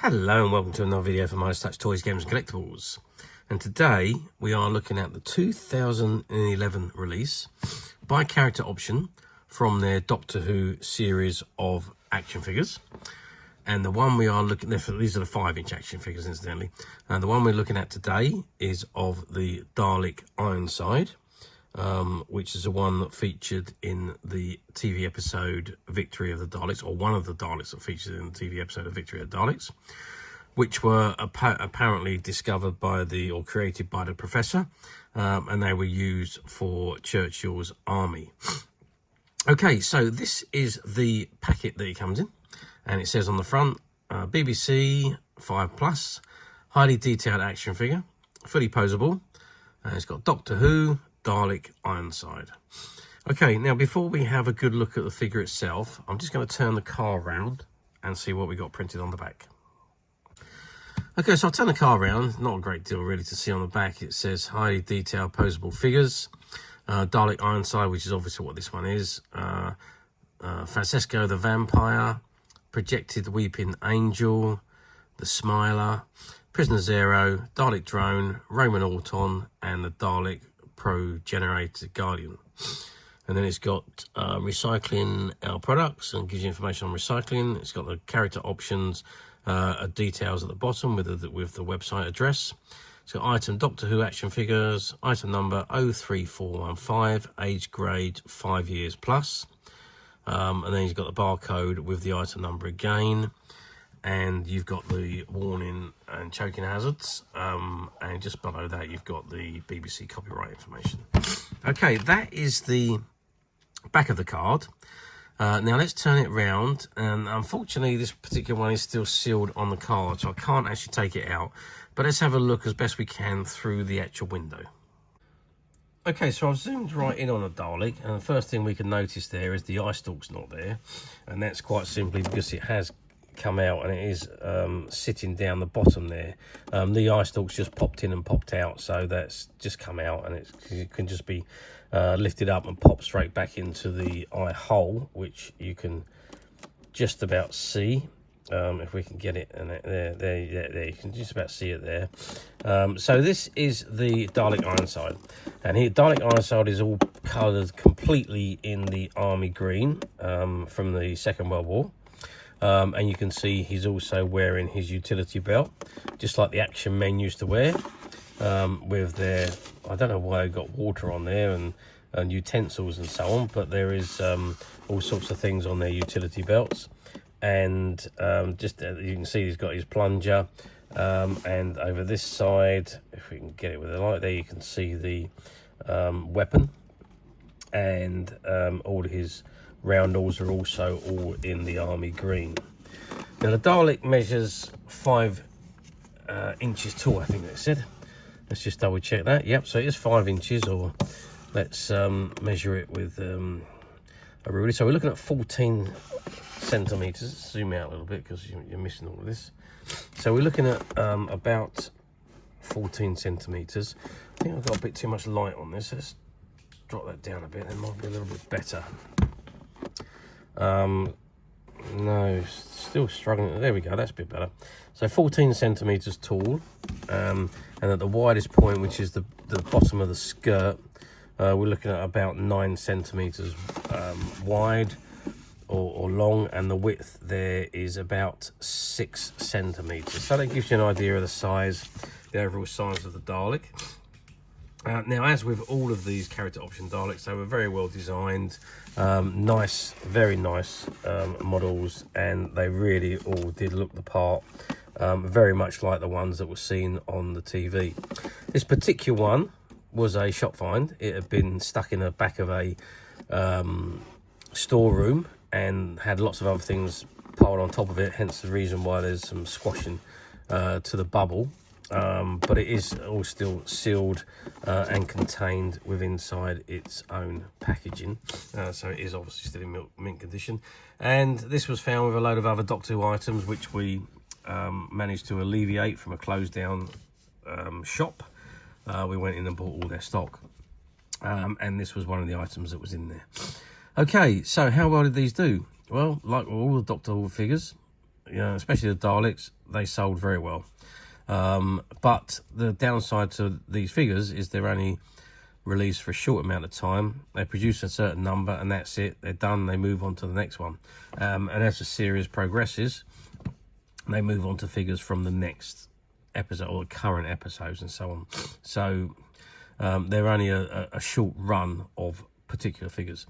Hello and welcome to another video from Midas Touch Toys, Games and Collectibles. And today we are looking at the 2011 release by Character Option from their Doctor Who series of action figures. And the one we are looking at, these are the 5-inch action figures incidentally. And the one we're looking at today is of the Dalek Ironside, which is the one that featured in the TV episode Victory of the Daleks, or one of the Daleks that featured in the TV episode of Victory of the Daleks, which were apparently discovered by or created by the Professor, and they were used for Churchill's army. Okay, so this is the packet that it comes in, and it says on the front, BBC 5+, highly detailed action figure, fully posable, and it's got Doctor Who, Dalek Ironside. Okay, now before we have a good look at the figure itself, I'm just going to turn the car around and see what we got printed on the back. Okay, so I'll turn the car around. Not a great deal really to see on the back. It says highly detailed posable figures, Dalek Ironside, which is obviously what this one is, Francesco the Vampire, Projected Weeping Angel, the Smiler, Prisoner Zero, Dalek Drone, Roman Auton, and the Dalek Pro-Generated Guardian. And then it's got recycling our products and gives you information on recycling. It's got the character options, details at the bottom with the website address. It's got item Doctor Who action figures, item number 03415, age grade 5 years plus. And then you've got the barcode with the item number again. And you've got the warning and choking hazards, and just below that you've got the BBC copyright information. Okay, that is the back of the card. Now let's turn it round, and unfortunately this particular one is still sealed on the card, so I can't actually take it out, but let's have a look as best we can through the actual window. Okay, so I've zoomed right in on a Dalek, and the first thing we can notice there is the eye stalk's not there, and that's quite simply because it has come out and it is sitting down the bottom there. The eye stalk's just popped in and popped out, so that's just come out, and it can just be lifted up and pop straight back into the eye hole, which you can just about see. If we can get it, and there you can just about see it there. So this is the Dalek Ironside, and here Dalek Ironside is all coloured completely in the army green from the Second World War. And you can see he's also wearing his utility belt, just like the action men used to wear, with their, I don't know why they got water on there and utensils and so on, but there is all sorts of things on their utility belts. And just you can see he's got his plunger, and over this side, if we can get it with the light there, you can see the weapon, and all his roundels are also all in the army green. Now the Dalek measures 5 inches tall, I think they said. Let's just double check that. Yep, so it is 5 inches, or let's measure it with a ruler. So we're looking at 14 centimeters. Let's zoom out a little bit because you're missing all of this. So we're looking at about 14 centimeters. I think I've got a bit too much light on this. Let's drop that down a bit. It might be a little bit better. No, still struggling. There we go, that's a bit better. So 14 centimeters tall, and at the widest point, which is the bottom of the skirt, we're looking at about 9 centimeters wide or long, and the width there is about 6 centimeters. So that gives you an idea of the size, the overall size of the Dalek. Now, as with all of these character option Daleks, they were very well designed, nice, very nice models, and they really all did look the part, very much like the ones that were seen on the TV. This particular one was a shop find. It had been stuck in the back of a storeroom and had lots of other things piled on top of it, hence the reason why there's some squashing to the bubble. But it is all still sealed and contained within inside its own packaging, so it is obviously still in mint condition. And this was found with a load of other Doctor Who items, which we managed to alleviate from a closed down shop. We went in and bought all their stock, and this was one of the items that was in there. Okay, so how well did these do? Well, like all the Doctor Who figures, especially the Daleks, they sold very well. But the downside to these figures is they're only released for a short amount of time. They produce a certain number and that's it. They're done. They move on to the next one. And as the series progresses, they move on to figures from the next episode or current episodes and so on. So they're only a short run of particular figures.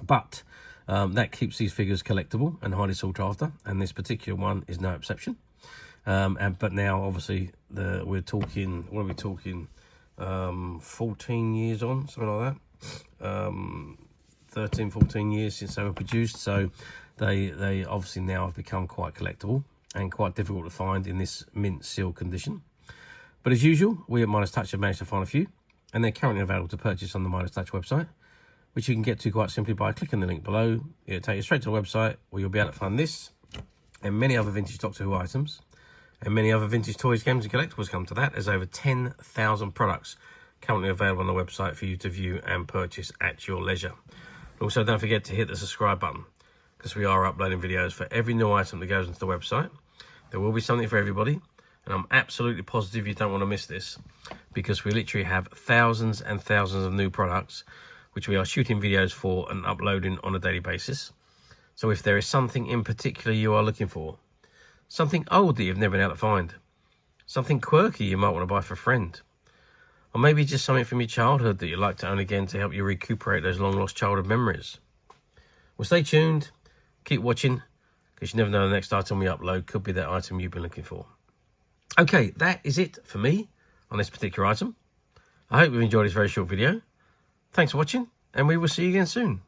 But that keeps these figures collectible and highly sought after. And this particular one is no exception. But now, obviously, we're talking, what are we talking, 14 years on, something like that. 13, 14 years since they were produced. So they obviously now have become quite collectible and quite difficult to find in this mint seal condition. But as usual, we at Midas Touch have managed to find a few, and they're currently available to purchase on the Midas Touch website, which you can get to quite simply by clicking the link below. It'll take you straight to the website where you'll be able to find this and many other vintage Doctor Who items. And many other vintage toys, games and collectibles come to that. There's over 10,000 products currently available on the website for you to view and purchase at your leisure. Also, don't forget to hit the subscribe button, because we are uploading videos for every new item that goes into the website. There will be something for everybody, and I'm absolutely positive you don't want to miss this, because we literally have thousands and thousands of new products which we are shooting videos for and uploading on a daily basis. So if there is something in particular you are looking for, something old that you've never been able to find, something quirky you might want to buy for a friend, or maybe just something from your childhood that you'd like to own again to help you recuperate those long-lost childhood memories. Well, stay tuned, keep watching, because you never know the next item we upload could be that item you've been looking for. Okay, that is it for me on this particular item. I hope you've enjoyed this very short video. Thanks for watching, and we will see you again soon.